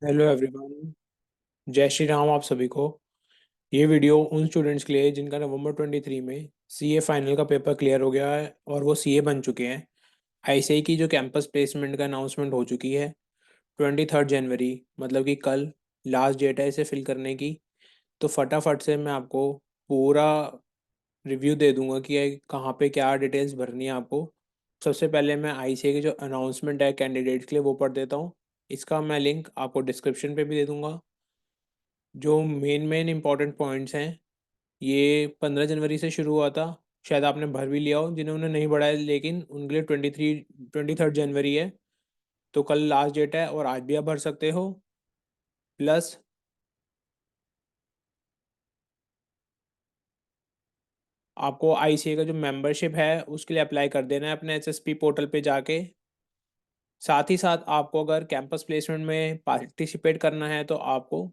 Hello everyone. जय श्री राम आप सभी को। ये वीडियो उन स्टूडेंट्स के लिए है जिनका नवंबर 23 में सीए फाइनल का पेपर क्लियर हो गया है और वो सीए बन चुके हैं। आईसीएआई की जो कैंपस प्लेसमेंट का अनाउंसमेंट हो चुकी है 23 जनवरी, मतलब कि कल लास्ट डेट है इसे फिल करने की। तो फटाफट से मैं आपको पूरा रिव्यू दे दूंगा कि ये कहाँ पे क्या डिटेल्स भरनी है आपको। सबसे पहले मैं आईसीएआई की जो अनाउंसमेंट है कैंडिडेट्स के लिए वो पढ़ देता हूँ। इसका मैं लिंक आपको डिस्क्रिप्शन पे भी दे दूंगा। जो मेन मेन इंपॉर्टेंट पॉइंट्स हैं, ये 15 जनवरी से शुरू हुआ था। शायद आपने भर भी लिया हो, जिन्होंने नहीं बढ़ा है, लेकिन उनके लिए 23 23 जनवरी है। तो कल लास्ट डेट है और आज भी आप भर सकते हो। प्लस आपको आईसीए का जो मेंबरशिप है उसके लिए अप्लाई कर देना है अपने एसएसपी पोर्टल पे जाके। साथ ही साथ आपको अगर कैंपस प्लेसमेंट में पार्टिसिपेट करना है तो आपको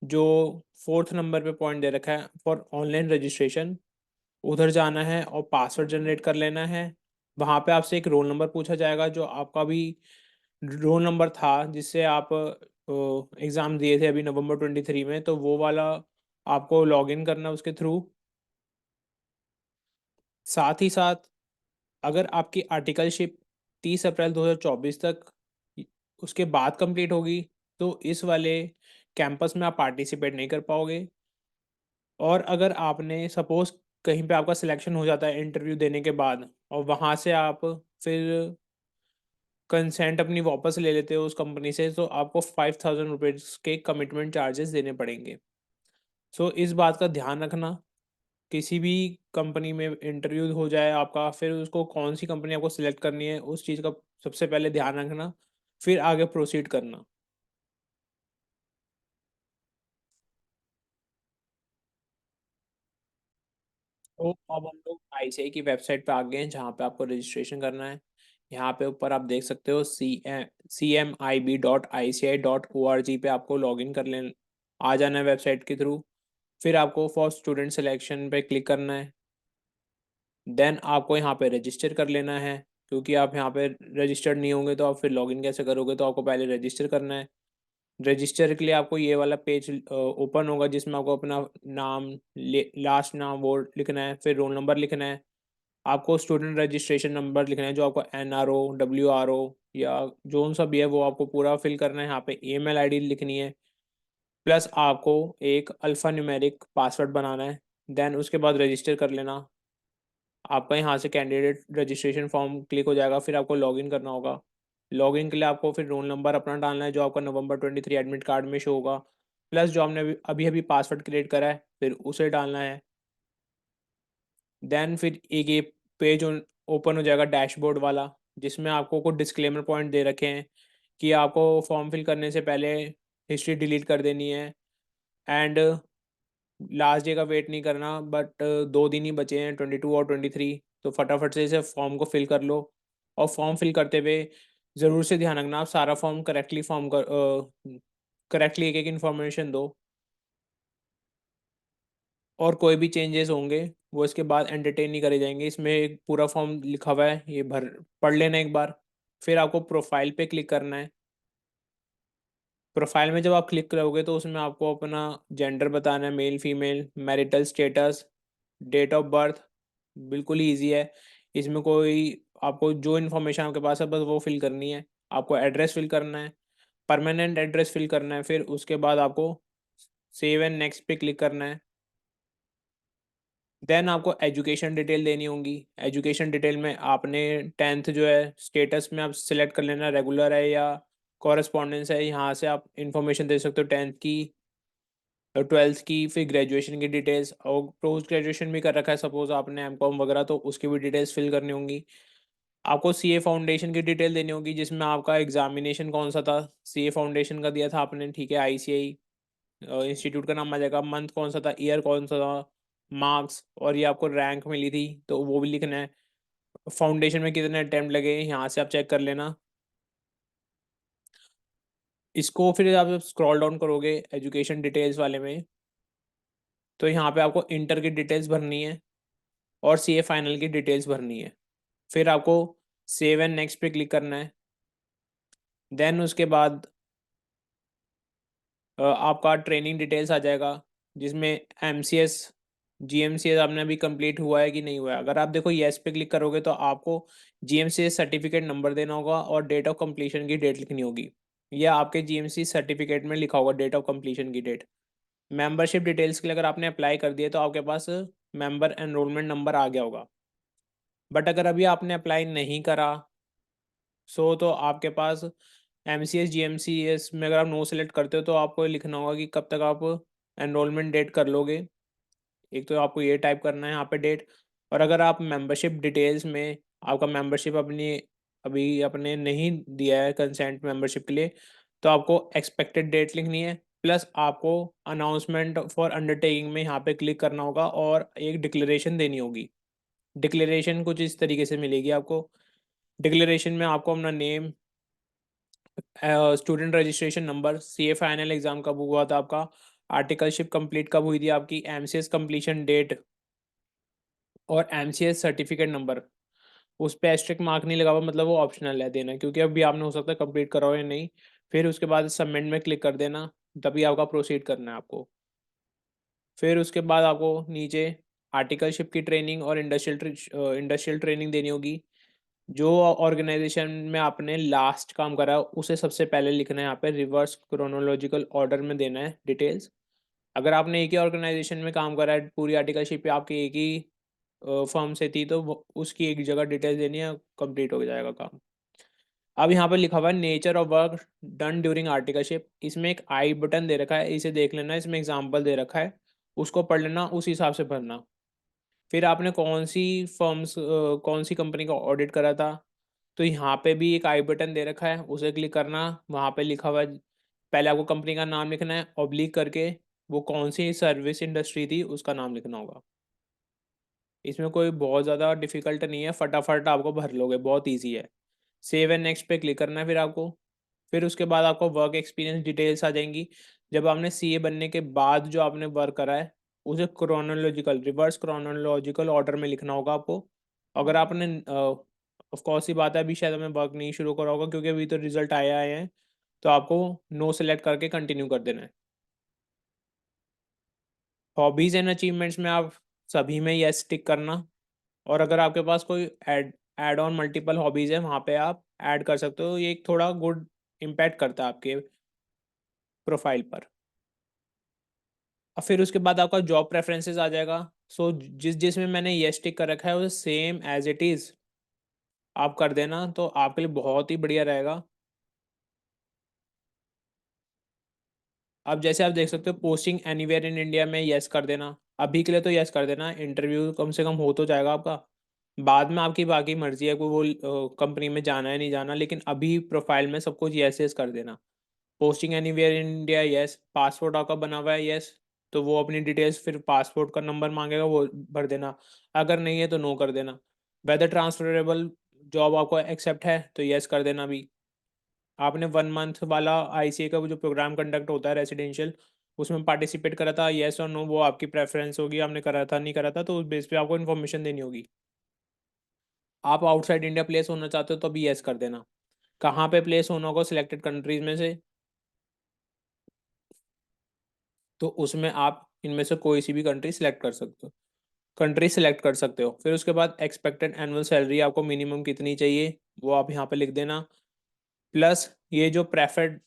जो फोर्थ नंबर पे पॉइंट दे रखा है फॉर ऑनलाइन रजिस्ट्रेशन, उधर जाना है और पासवर्ड जनरेट कर लेना है। वहाँ पे आपसे एक रोल नंबर पूछा जाएगा, जो आपका भी रोल नंबर था जिससे आप एग्ज़ाम दिए थे अभी नवंबर 23 में, तो वो वाला आपको लॉगिन करना है उसके थ्रू। साथ ही साथ अगर आपकी आर्टिकलशिप 30 अप्रैल 2024 तक उसके बाद कंप्लीट होगी तो इस वाले कैंपस में आप पार्टिसिपेट नहीं कर पाओगे। और अगर आपने सपोज़ कहीं पे आपका सिलेक्शन हो जाता है इंटरव्यू देने के बाद और वहाँ से आप फिर कंसेंट अपनी वापस ले लेते हो उस कंपनी से, तो आपको 5000 रुपीज़ के कमिटमेंट चार्जेस देने पड़ेंगे। सो इस बात का ध्यान रखना। किसी भी कंपनी में इंटरव्यू हो जाए आपका, फिर उसको कौन सी कंपनी आपको सिलेक्ट करनी है उस चीज़ का सबसे पहले ध्यान रखना, फिर आगे प्रोसीड करना। तो अब हम लोग आईसीआई की वेबसाइट पे आ गए हैं जहाँ पे आपको रजिस्ट्रेशन करना है। यहाँ पे ऊपर आप देख सकते हो cmib.ici.org पे आपको लॉगिन कर लेना, आ जाना है वेबसाइट के थ्रू। फिर आपको फॉर स्टूडेंट सिलेक्शन पे क्लिक करना है। देन आपको यहाँ पे रजिस्टर कर लेना है, क्योंकि आप यहाँ पे रजिस्टर्ड नहीं होंगे तो आप फिर लॉगिन कैसे करोगे, तो आपको पहले रजिस्टर करना है। रजिस्टर के लिए आपको ये वाला पेज ओपन होगा जिसमें आपको अपना नाम, लास्ट नाम वो लिखना है, फिर रोल नंबर लिखना है। आपको स्टूडेंट रजिस्ट्रेशन नंबर लिखना है, जो आपको एनआरओ, डब्ल्यूआरओ या जोन सा भी है वो आपको पूरा फिल करना है। यहाँ पे ईमेल आईडी लिखनी है। प्लस आपको एक अल्फ़ा न्यूमेरिक पासवर्ड बनाना है। देन उसके बाद रजिस्टर कर लेना। आपका यहाँ से कैंडिडेट रजिस्ट्रेशन फॉर्म क्लिक हो जाएगा, फिर आपको लॉगिन करना होगा। लॉगिन के लिए आपको फिर रोल नंबर अपना डालना है जो आपका नवंबर 23 एडमिट कार्ड में शो होगा। प्लस जो आपने अभी अभी अभी पासवर्ड क्रिएट करा है फिर उसे डालना है। देन फिर एक ये पेज ओपन हो जाएगा डैशबोर्ड वाला, जिसमें आपको कुछ डिस्क्लेमर पॉइंट दे रखे हैं कि आपको फॉर्म फिल करने से पहले हिस्ट्री डिलीट कर देनी है। एंड लास्ट डे का वेट नहीं करना, बट 2 दिन ही बचे हैं, 22 और 23। तो फटाफट से इसे फॉर्म को फिल कर लो। और फॉर्म फिल करते हुए ज़रूर से ध्यान रखना आप सारा फॉर्म करेक्टली फॉर्म कर करेक्टली एक एक इन्फॉर्मेशन दो। और कोई भी चेंजेस होंगे वो इसके बाद एंटरटेन नहीं करे जाएंगे। इसमें एक पूरा फॉर्म लिखा हुआ है, ये भर पढ़ लेना एक बार। फिर आपको प्रोफाइल पे क्लिक करना है। प्रोफाइल में जब आप क्लिक करोगे तो उसमें आपको अपना जेंडर बताना है, male female, marital status, date of birth. बिल्कुल ही ईजी है। इसमें कोई आपको जो इन्फॉर्मेशन आपके पास है बस वो फिल करनी है। आपको एड्रेस फिल करना है, परमानेंट एड्रेस फिल करना है। फिर उसके बाद आपको सेव एंड नेक्स्ट पे क्लिक करना है। देन आपको एजुकेशन डिटेल देनी होगी। एजुकेशन डिटेल में आपने टेंथ जो है स्टेटस में आप सिलेक्ट कर लेना, रेगुलर है या कॉरेस्पॉन्डेंस है। यहाँ से आप इंफॉर्मेशन दे सकते हो टेंथ की और ट्वेल्थ की। फिर ग्रेजुएशन की डिटेल्स, और पोस्ट ग्रेजुएशन भी कर रखा है सपोज आपने एमकॉम वगैरह, तो उसकी भी डिटेल्स फिल करनी होंगी। आपको सीए फाउंडेशन की डिटेल देनी होगी, जिसमें आपका एग्जामिनेशन कौन सा था। सीए फाउंडेशन का दिया था आपने, ठीक है, आईसीआई इंस्टीट्यूट का नाम आ जाएगा, मंथ कौन सा था, ईयर कौन सा था, मार्क्स, और ये आपको रैंक मिली थी तो वो भी लिखना है। फाउंडेशन में कितने अटेम्प्ट लगे यहाँ से आप चेक कर लेना। इसको फिर आप जब स्क्रॉल डाउन करोगे एजुकेशन डिटेल्स वाले में, तो यहाँ पे आपको इंटर की डिटेल्स भरनी है और सीए फाइनल की डिटेल्स भरनी है। फिर आपको सेव एंड नेक्स्ट पे क्लिक करना है। देन उसके बाद आपका ट्रेनिंग डिटेल्स आ जाएगा, जिसमें एमसीएस जीएमसीएस आपने अभी कंप्लीट हुआ है कि नहीं हुआ है। अगर आप देखो येस पे क्लिक करोगे तो आपको जीएमसीएस सर्टिफिकेट नंबर देना होगा और डेट ऑफ कंप्लीशन की डेट लिखनी होगी, या आपके जीएमसी सर्टिफिकेट में लिखा होगा डेट ऑफ कंप्लीशन की डेट। मेंबरशिप डिटेल्स के लिए अगर आपने अप्लाई कर दिया तो आपके पास मेंबर एनरोलमेंट नंबर आ गया होगा। बट अगर अभी आपने अप्लाई नहीं करा, तो आपके पास एमसीएस जीएमसीएस में अगर आप नो सेलेक्ट करते हो तो आपको लिखना होगा कि कब तक आप एनरोलमेंट डेट कर लोगे। एक तो आपको ये टाइप करना है यहाँ पे डेट। और अगर आप मेंबरशिप डिटेल्स में आपका मेंबरशिप अपनी अभी आपने नहीं दिया है कंसेंट मेंबरशिप के लिए, तो आपको एक्सपेक्टेड डेट लिखनी है, प्लस आपको अनाउंसमेंट फॉर अंडरटेकिंग में यहाँ पे क्लिक करना होगा और एक डिक्लेरेशन देनी होगी। डिक्लेरेशन कुछ इस तरीके से मिलेगी आपको। डिक्लेरेशन में आपको अपना name, student registration number, CA final exam कब हुआ था आपका, आर्टिकलशिप कंप्लीट कब हुई थी आपकी, एमसीएस कंप्लीशन डेट और एमसीएस सर्टिफिकेट नंबर। उस पे एस्ट्रिक मार्क नहीं लगा हुआ, मतलब वो ऑप्शनल है देना, क्योंकि अभी आपने हो सकता है कंप्लीट करा हो या नहीं। फिर उसके बाद सबमिट में क्लिक कर देना, तभी आपका प्रोसीड करना है आपको। फिर उसके बाद आपको नीचे आर्टिकलशिप की ट्रेनिंग और इंडस्ट्रियल ट्रेनिंग देनी होगी। जो ऑर्गेनाइजेशन में आपने लास्ट काम करा उसे सबसे पहले लिखना है यहाँ पे, रिवर्स क्रोनोलॉजिकल ऑर्डर में देना है डिटेल्स। अगर आपने एक ही ऑर्गेनाइजेशन में काम करा है, पूरी आर्टिकलशिप आपकी एक ही फर्म से थी, तो उसकी एक जगह डिटेल्स देनी है, कंप्लीट हो जाएगा काम। अब यहाँ पर लिखा हुआ है nature of work done during articleship, इसमें एक आई बटन दे रखा है, इसे देख लेना, इसमें एग्जाम्पल दे रखा है, उसको पढ़ लेना, उस हिसाब से भरना। फिर आपने कौन सी कंपनी का ऑडिट करा था, तो यहाँ पे भी एक आई बटन दे रखा है, उसे क्लिक करना, वहाँ पे लिखा हुआ है, पहले आपको कंपनी का नाम लिखना है, ऑब्लिक करके वो कौन सी सर्विस इंडस्ट्री थी उसका नाम लिखना होगा। इसमें कोई बहुत ज़्यादा डिफिकल्ट नहीं है, फटाफट आपको भर लोगे, बहुत ईजी है। सेव एंड नेक्स्ट पे क्लिक करना है फिर आपको। फिर उसके बाद आपको वर्क एक्सपीरियंस डिटेल्स आ जाएंगी। जब आपने सीए बनने के बाद जो आपने वर्क करा है, उसे क्रोनोलॉजिकल रिवर्स क्रोनोलॉजिकल ऑर्डर में लिखना होगा आपको। अगर आपने ऑफ कोर्स ही बात है, अभी शायद हमें वर्क नहीं शुरू करा होगा क्योंकि अभी तो रिजल्ट आया आए हैं, तो आपको नो सेलेक्ट करके कंटिन्यू कर देना है। हॉबीज़ एंड अचीवमेंट्स में आप सभी में यस टिक करना। और अगर आपके पास कोई add add on multiple hobbies है, वहाँ पे आप ऐड कर सकते हो, ये एक थोड़ा गुड इम्पैक्ट करता है आपके प्रोफाइल पर। और फिर उसके बाद आपका जॉब प्रेफरेंसेस आ जाएगा। सो जिसमें मैंने येस टिक कर रखा है उसे सेम एज इट इज़ आप कर देना, तो आपके लिए बहुत ही बढ़िया रहेगा। अब जैसे आप देख सकते हो, पोस्टिंग एनीवेयर इन इंडिया में येस कर देना, अभी के लिए तो येस कर देना, इंटरव्यू कम से कम हो तो जाएगा आपका। बाद में आपकी बाकी मर्जी है, कोई वो कंपनी में जाना है नहीं जाना, लेकिन अभी प्रोफाइल में सब कुछ येस येस कर देना। Posting anywhere in India yes, passport आपका बना हुआ है यस, तो वो अपनी डिटेल्स फिर पासपोर्ट का नंबर मांगेगा वो भर देना। अगर नहीं है तो नो कर देना। वेदर ट्रांसफरेबल जॉब आपको एक्सेप्ट है तो यस कर देना। अभी आपने 1 मंथ वाला आईसीए का वो जो प्रोग्राम कंडक्ट होता है रेसिडेंशियल, उसमें पार्टिसिपेट करा था, येस और नो वो आपकी प्रेफरेंस होगी, आपने करा था नहीं करा था, तो उस बेस पे आपको इन्फॉर्मेशन देनी होगी। आप आउटसाइड इंडिया प्लेस होना चाहते हो तो अभी येस कर देना। कहाँ पे प्लेस होना होगा सिलेक्टेड कंट्रीज में से, तो उसमें आप इनमें से कोई सी भी कंट्री सेलेक्ट कर सकते हो, कंट्री सेलेक्ट कर सकते हो। फिर उसके बाद एक्सपेक्टेड एनुअल सैलरी आपको मिनिमम कितनी चाहिए वो आप यहाँ पे लिख देना। प्लस ये जो preferred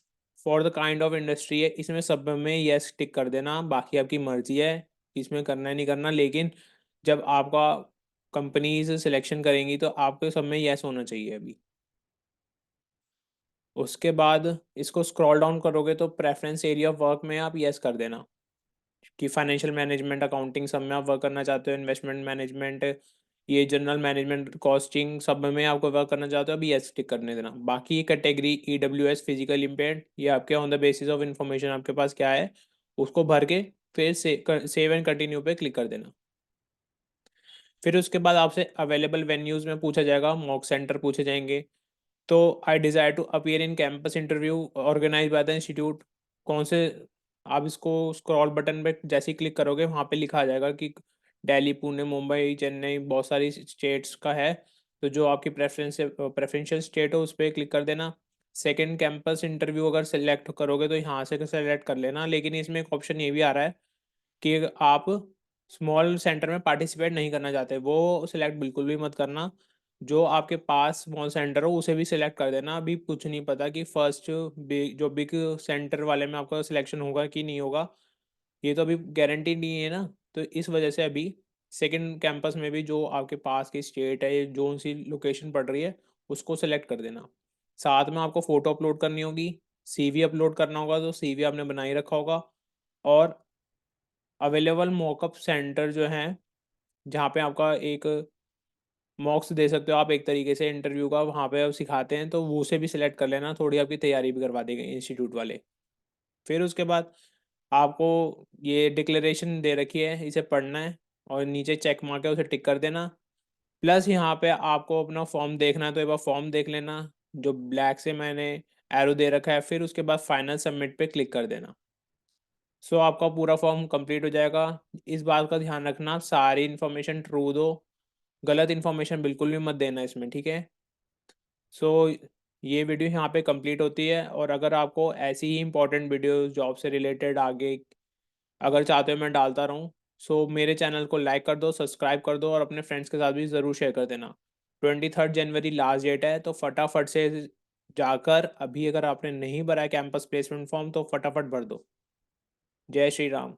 for the kind of industry है, इसमें सब में यस टिक कर देना, बाकी आपकी मर्जी है इसमें करना है नहीं करना, लेकिन जब आपका कंपनीज सिलेक्शन करेंगी तो आपके सब में यस होना चाहिए अभी। उसके बाद इसको स्क्रॉल डाउन करोगे तो प्रेफरेंस एरिया ऑफ वर्क में आप यस कर देना कि फाइनेंशियल मैनेजमेंट अकाउंटिंग सब में आप वर्क करना चाहते हो, इन्वेस्टमेंट मैनेजमेंट, ये जनरल मैनेजमेंट कॉस्टिंग सब में आपको वर्क करना चाहते हो, अभी यस टिक करने देना। बाकी ये कैटेगरी ईडब्ल्यूएस फिजिकल इम्पेयर्ड, ये आपके on the basis of information आपके पास क्या है उसको भर के फिर सेव एंड कंटिन्यू पे क्लिक कर देना। फिर उसके बाद आपसे अवेलेबल वेन्यूज़ में पूछा जाएगा, मॉक सेंटर पूछे जाएंगे। तो I desire to appear in campus interview organise by the institute, कौन से, आप इसको स्क्रॉल बटन पे जैसे ही क्लिक करोगे वहाँ पे लिखा आ जाएगा कि दिल्ली, पुणे, मुंबई, चेन्नई, बहुत सारी स्टेट्स का है, तो जो आपकी प्रेफरेंशियल स्टेट हो उस पर क्लिक कर देना। सेकंड कैंपस इंटरव्यू अगर सेलेक्ट करोगे तो यहाँ से सेलेक्ट कर लेना, लेकिन इसमें एक ऑप्शन ये भी आ रहा है कि आप स्मॉल सेंटर में पार्टिसिपेट नहीं करना चाहते, वो सिलेक्ट बिल्कुल भी मत करना। जो आपके पास स्मॉल सेंटर हो उसे भी सिलेक्ट कर देना। अभी कुछ नहीं पता कि फर्स्ट जो बिग सेंटर वाले में आपका सिलेक्शन होगा कि नहीं होगा, ये तो अभी गारंटी नहीं है ना। तो इस वजह से अभी सेकंड कैंपस में भी जो आपके पास की स्टेट है, जो सी लोकेशन पड़ रही है, उसको सेलेक्ट कर देना। साथ में आपको फ़ोटो अपलोड करनी होगी, सीवी अपलोड करना होगा, तो सीवी आपने बना ही रखा होगा। और अवेलेबल मॉकअप सेंटर जो हैं, जहाँ पे आपका एक मॉक्स दे सकते हो आप एक तरीके से इंटरव्यू का, वहाँ पे अब सिखाते हैं, तो वो उसे भी सिलेक्ट कर लेना, थोड़ी आपकी तैयारी भी करवा देंगे इंस्टीट्यूट वाले। फिर उसके बाद आपको ये डिक्लेरेशन दे रखी है, इसे पढ़ना है और नीचे चेक मार्क है, उसे टिक कर देना। प्लस यहाँ पे आपको अपना फॉर्म देखना है, तो एक बार फॉर्म देख लेना, जो ब्लैक से मैंने एरो दे रखा है। फिर उसके बाद फाइनल सबमिट पे क्लिक कर देना। सो आपका पूरा फॉर्म कंप्लीट हो जाएगा। इस बात का ध्यान रखना, सारी इन्फॉर्मेशन ट्रू दो, गलत इन्फॉर्मेशन बिल्कुल भी मत देना इसमें, ठीक है? सो ये वीडियो यहाँ पे कंप्लीट होती है, और अगर आपको ऐसी ही इंपॉर्टेंट वीडियो जॉब से रिलेटेड आगे अगर चाहते हो मैं डालता रहूँ, सो मेरे चैनल को लाइक कर दो, सब्सक्राइब कर दो और अपने फ्रेंड्स के साथ भी ज़रूर शेयर कर देना। 23 जनवरी लास्ट डेट है, तो फटाफट से जाकर अभी अगर आपने नहीं भरा है कैंपस प्लेसमेंट फॉर्म, तो फटाफट भर दो। जय श्री राम।